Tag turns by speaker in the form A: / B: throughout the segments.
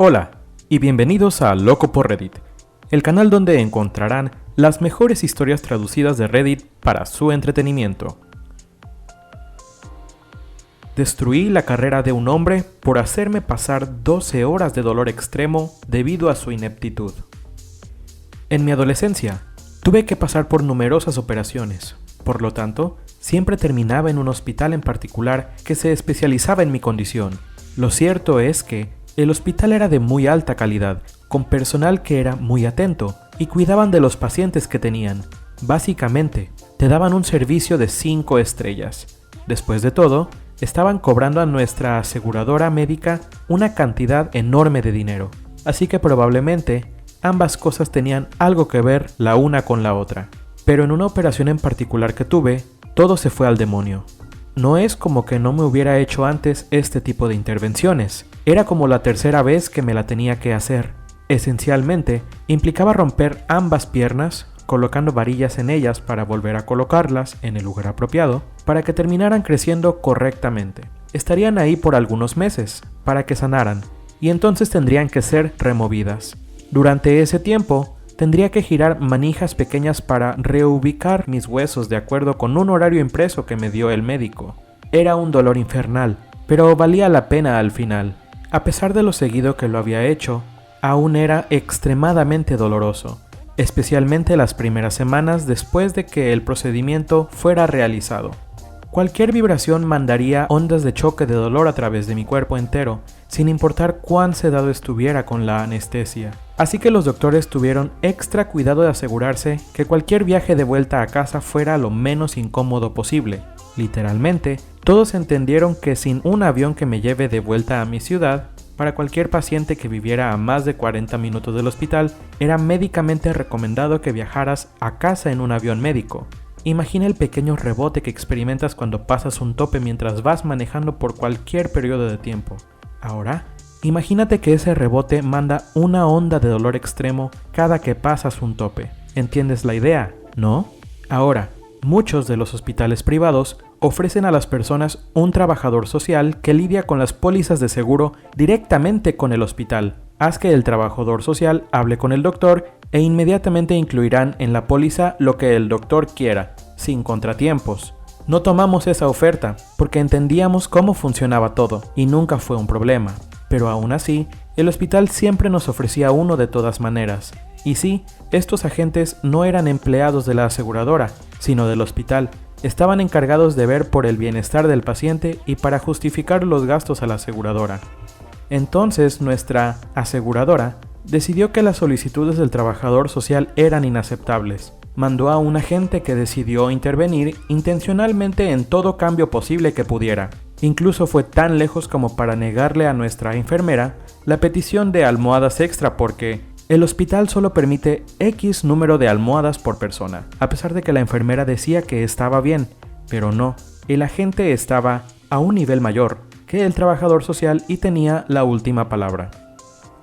A: Hola y bienvenidos a Loco por Reddit, el canal donde encontrarán las mejores historias traducidas de Reddit para su entretenimiento. Destruí la carrera de un hombre por hacerme pasar 12 horas de dolor extremo debido a su ineptitud. En mi adolescencia, tuve que pasar por numerosas operaciones, por lo tanto, siempre terminaba en un hospital en particular que se especializaba en mi condición. Lo cierto es que el hospital era de muy alta calidad, con personal que era muy atento y cuidaban de los pacientes que tenían. Básicamente, te daban un servicio de 5 estrellas. Después de todo, estaban cobrando a nuestra aseguradora médica una cantidad enorme de dinero. Así que probablemente, ambas cosas tenían algo que ver la una con la otra. Pero en una operación en particular que tuve, todo se fue al demonio. No es como que no me hubiera hecho antes este tipo de intervenciones. Era como la tercera vez que me la tenía que hacer. Esencialmente, implicaba romper ambas piernas, colocando varillas en ellas para volver a colocarlas en el lugar apropiado, para que terminaran creciendo correctamente. Estarían ahí por algunos meses, para que sanaran, y entonces tendrían que ser removidas. Durante ese tiempo, tendría que girar manijas pequeñas para reubicar mis huesos de acuerdo con un horario impreso que me dio el médico. Era un dolor infernal, pero valía la pena al final. A pesar de lo seguido que lo había hecho, aún era extremadamente doloroso, especialmente las primeras semanas después de que el procedimiento fuera realizado. Cualquier vibración mandaría ondas de choque de dolor a través de mi cuerpo entero, sin importar cuán sedado estuviera con la anestesia. Así que los doctores tuvieron extra cuidado de asegurarse que cualquier viaje de vuelta a casa fuera lo menos incómodo posible. Literalmente, todos entendieron que sin un avión que me lleve de vuelta a mi ciudad, para cualquier paciente que viviera a más de 40 minutos del hospital, era médicamente recomendado que viajaras a casa en un avión médico. Imagina el pequeño rebote que experimentas cuando pasas un tope mientras vas manejando por cualquier periodo de tiempo. Ahora, imagínate que ese rebote manda una onda de dolor extremo cada que pasas un tope. ¿Entiendes la idea, no? Ahora, muchos de los hospitales privados ofrecen a las personas un trabajador social que lidia con las pólizas de seguro directamente con el hospital. Haz que el trabajador social hable con el doctor e inmediatamente incluirán en la póliza lo que el doctor quiera, sin contratiempos. No tomamos esa oferta porque entendíamos cómo funcionaba todo y nunca fue un problema. Pero aún así, el hospital siempre nos ofrecía uno de todas maneras. Y sí, estos agentes no eran empleados de la aseguradora, sino del hospital. Estaban encargados de ver por el bienestar del paciente y para justificar los gastos a la aseguradora. Entonces nuestra aseguradora decidió que las solicitudes del trabajador social eran inaceptables. Mandó a un agente que decidió intervenir intencionalmente en todo cambio posible que pudiera. Incluso fue tan lejos como para negarle a nuestra enfermera la petición de almohadas extra porque el hospital solo permite X número de almohadas por persona, a pesar de que la enfermera decía que estaba bien, pero no, el agente estaba a un nivel mayor que el trabajador social y tenía la última palabra.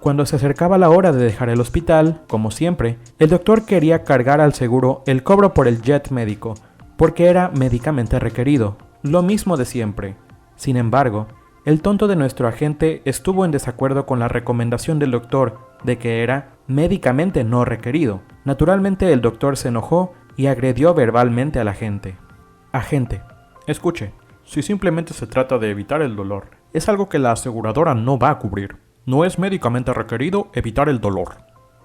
A: Cuando se acercaba la hora de dejar el hospital, como siempre, el doctor quería cargar al seguro el cobro por el jet médico, porque era médicamente requerido, lo mismo de siempre. Sin embargo, el tonto de nuestro agente estuvo en desacuerdo con la recomendación del doctor de que era médicamente no requerido. Naturalmente el doctor se enojó y agredió verbalmente al agente. Agente, escuche, si simplemente se trata de evitar el dolor, es algo que la aseguradora no va a cubrir. No es médicamente requerido evitar el dolor.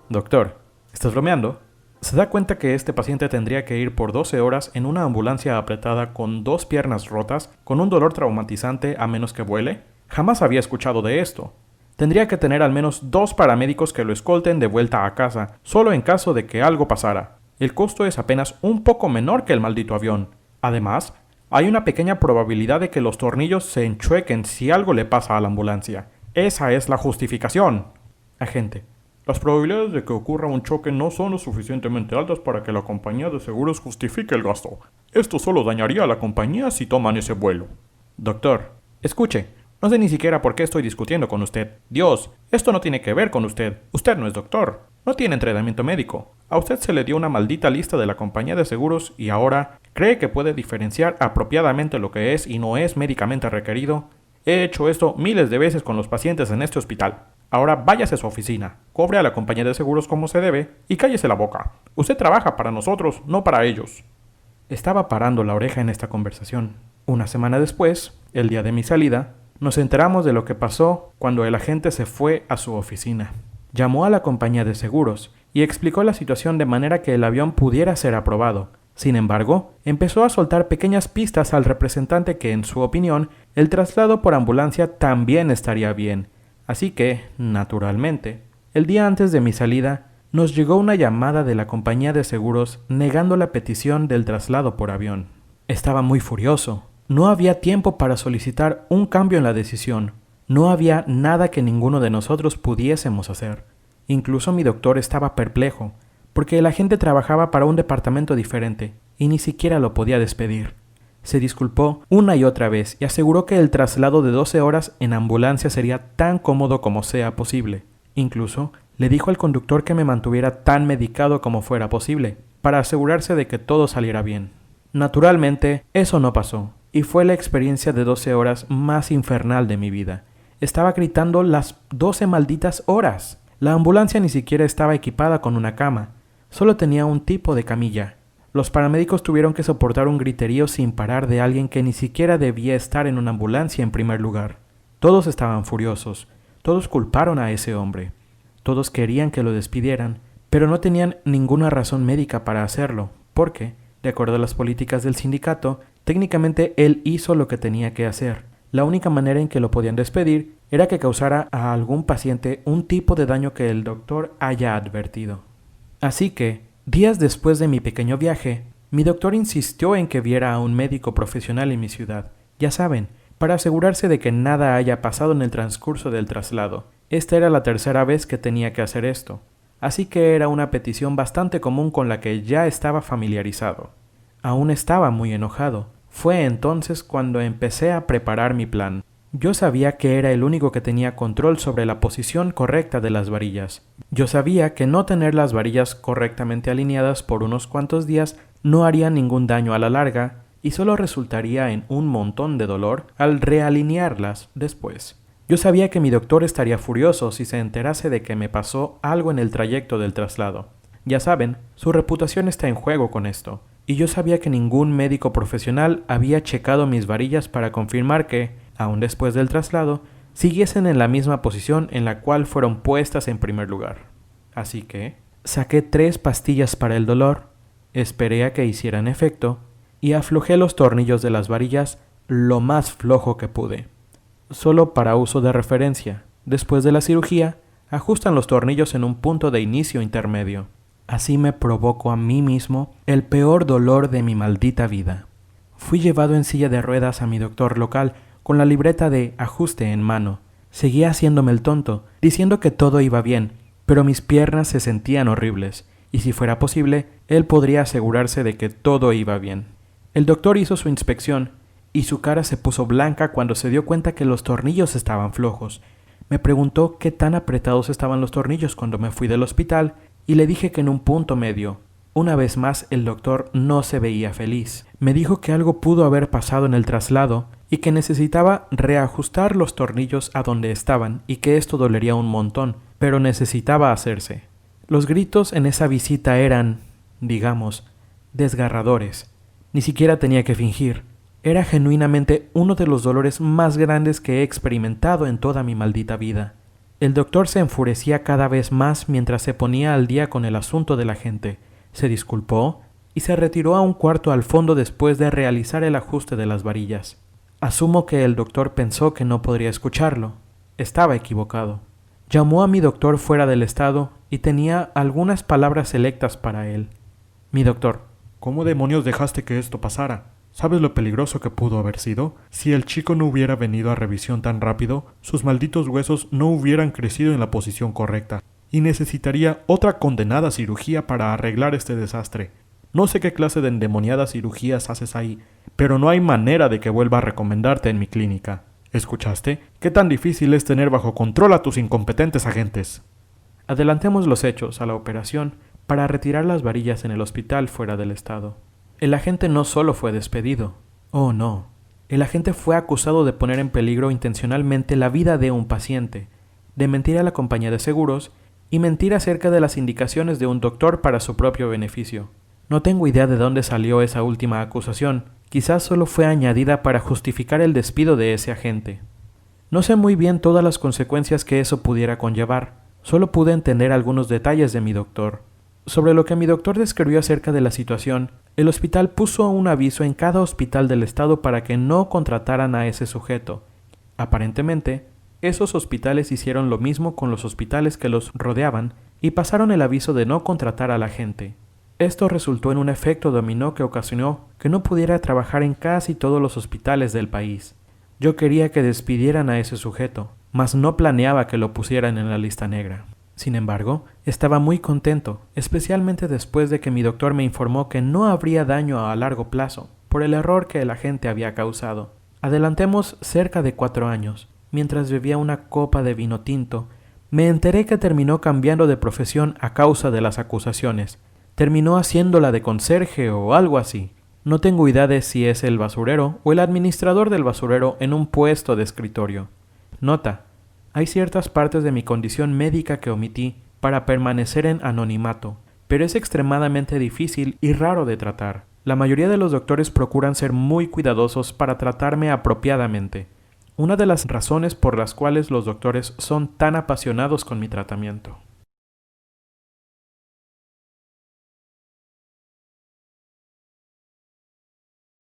A: Doctor, ¿estás bromeando? ¿Se da cuenta que este paciente tendría que ir por 12 horas en una ambulancia apretada con 2 piernas rotas, con un dolor traumatizante a menos que vuele? Jamás había escuchado de esto. Tendría que tener al menos 2 paramédicos que lo escolten de vuelta a casa, solo en caso de que algo pasara. El costo es apenas un poco menor que el maldito avión. Además, hay una pequeña probabilidad de que los tornillos se enchuequen si algo le pasa a la ambulancia. Esa es la justificación. Agente, las probabilidades de que ocurra un choque no son lo suficientemente altas para que la compañía de seguros justifique el gasto. Esto solo dañaría a la compañía si toman ese vuelo. Doctor, escuche, no sé ni siquiera por qué estoy discutiendo con usted. Dios, esto no tiene que ver con usted. Usted no es doctor. No tiene entrenamiento médico. A usted se le dio una maldita lista de la compañía de seguros y ahora cree que puede diferenciar apropiadamente lo que es y no es médicamente requerido. He hecho esto miles de veces con los pacientes en este hospital. Ahora váyase a su oficina, cobre a la compañía de seguros como se debe y cállese la boca. Usted trabaja para nosotros, no para ellos. Estaba parando la oreja en esta conversación. Una semana después, el día de mi salida, nos enteramos de lo que pasó cuando el agente se fue a su oficina. Llamó a la compañía de seguros y explicó la situación de manera que el avión pudiera ser aprobado. Sin embargo, empezó a soltar pequeñas pistas al representante que, en su opinión, el traslado por ambulancia también estaría bien. Así que, naturalmente, el día antes de mi salida, nos llegó una llamada de la compañía de seguros negando la petición del traslado por avión. Estaba muy furioso. No había tiempo para solicitar un cambio en la decisión. No había nada que ninguno de nosotros pudiésemos hacer. Incluso mi doctor estaba perplejo, porque el agente trabajaba para un departamento diferente y ni siquiera lo podía despedir. Se disculpó una y otra vez y aseguró que el traslado de 12 horas en ambulancia sería tan cómodo como sea posible. Incluso le dijo al conductor que me mantuviera tan medicado como fuera posible, para asegurarse de que todo saliera bien. Naturalmente, eso no pasó, y fue la experiencia de 12 horas más infernal de mi vida. Estaba gritando las 12 malditas horas. La ambulancia ni siquiera estaba equipada con una cama, solo tenía un tipo de camilla. Los paramédicos tuvieron que soportar un griterío sin parar de alguien que ni siquiera debía estar en una ambulancia en primer lugar. Todos estaban furiosos, todos culparon a ese hombre. Todos querían que lo despidieran, pero no tenían ninguna razón médica para hacerlo, porque, de acuerdo a las políticas del sindicato, técnicamente él hizo lo que tenía que hacer. La única manera en que lo podían despedir era que causara a algún paciente un tipo de daño que el doctor haya advertido. Así que, días después de mi pequeño viaje, mi doctor insistió en que viera a un médico profesional en mi ciudad, ya saben, para asegurarse de que nada haya pasado en el transcurso del traslado. Esta era la tercera vez que tenía que hacer esto, así que era una petición bastante común con la que ya estaba familiarizado. Aún estaba muy enojado. Fue entonces cuando empecé a preparar mi plan. Yo sabía que era el único que tenía control sobre la posición correcta de las varillas. Yo sabía que no tener las varillas correctamente alineadas por unos cuantos días no haría ningún daño a la larga y solo resultaría en un montón de dolor al realinearlas después. Yo sabía que mi doctor estaría furioso si se enterase de que me pasó algo en el trayecto del traslado. Ya saben, su reputación está en juego con esto. Y yo sabía que ningún médico profesional había checado mis varillas para confirmar que, aun después del traslado, siguiesen en la misma posición en la cual fueron puestas en primer lugar. Así que, saqué 3 pastillas para el dolor, esperé a que hicieran efecto y aflojé los tornillos de las varillas lo más flojo que pude. Solo para uso de referencia, después de la cirugía, ajustan los tornillos en un punto de inicio intermedio. Así me provoco a mí mismo el peor dolor de mi maldita vida. Fui llevado en silla de ruedas a mi doctor local con la libreta de ajuste en mano. Seguía haciéndome el tonto, diciendo que todo iba bien, pero mis piernas se sentían horribles, y si fuera posible, él podría asegurarse de que todo iba bien. El doctor hizo su inspección, y su cara se puso blanca cuando se dio cuenta que los tornillos estaban flojos. Me preguntó qué tan apretados estaban los tornillos cuando me fui del hospital, y le dije que en un punto medio. Una vez más el doctor no se veía feliz. Me dijo que algo pudo haber pasado en el traslado y que necesitaba reajustar los tornillos a donde estaban y que esto dolería un montón, pero necesitaba hacerse. Los gritos en esa visita eran, digamos, desgarradores. Ni siquiera tenía que fingir. Era genuinamente uno de los dolores más grandes que he experimentado en toda mi maldita vida. El doctor se enfurecía cada vez más mientras se ponía al día con el asunto de la gente. Se disculpó y se retiró a un cuarto al fondo después de realizar el ajuste de las varillas. Asumo que el doctor pensó que no podría escucharlo. Estaba equivocado. Llamó a mi doctor fuera del estado y tenía algunas palabras selectas para él. Mi doctor:
B: ¿cómo demonios dejaste que esto pasara? ¿Sabes lo peligroso que pudo haber sido? Si el chico no hubiera venido a revisión tan rápido, sus malditos huesos no hubieran crecido en la posición correcta, y necesitaría otra condenada cirugía para arreglar este desastre. No sé qué clase de endemoniadas cirugías haces ahí, pero no hay manera de que vuelva a recomendarte en mi clínica. ¿Escuchaste? ¿Qué tan difícil es tener bajo control a tus incompetentes agentes?
A: Adelantemos los hechos a la operación para retirar las varillas en el hospital fuera del estado. El agente no solo fue despedido. Oh, no. El agente fue acusado de poner en peligro intencionalmente la vida de un paciente. de mentir a la compañía de seguros y mentir acerca de las indicaciones de un doctor para su propio beneficio. No tengo idea de dónde salió esa última acusación, quizás solo fue añadida para justificar el despido de ese agente. No sé muy bien todas las consecuencias que eso pudiera conllevar, solo pude entender algunos detalles de mi doctor. Sobre lo que mi doctor describió acerca de la situación, el hospital puso un aviso en cada hospital del estado para que no contrataran a ese sujeto. Aparentemente, esos hospitales hicieron lo mismo con los hospitales que los rodeaban y pasaron el aviso de no contratar a la gente. Esto resultó en un efecto dominó que ocasionó que no pudiera trabajar en casi todos los hospitales del país. Yo quería que despidieran a ese sujeto, mas no planeaba que lo pusieran en la lista negra. Sin embargo, estaba muy contento, especialmente después de que mi doctor me informó que no habría daño a largo plazo por el error que el agente había causado. Adelantemos cerca de 4 años. Mientras bebía una copa de vino tinto, me enteré que terminó cambiando de profesión a causa de las acusaciones. Terminó haciéndola de conserje o algo así. No tengo idea de si es el basurero o el administrador del basurero en un puesto de escritorio. Nota: hay ciertas partes de mi condición médica que omití para permanecer en anonimato, pero es extremadamente difícil y raro de tratar. La mayoría de los doctores procuran ser muy cuidadosos para tratarme apropiadamente. Una de las razones por las cuales los doctores son tan apasionados con mi tratamiento.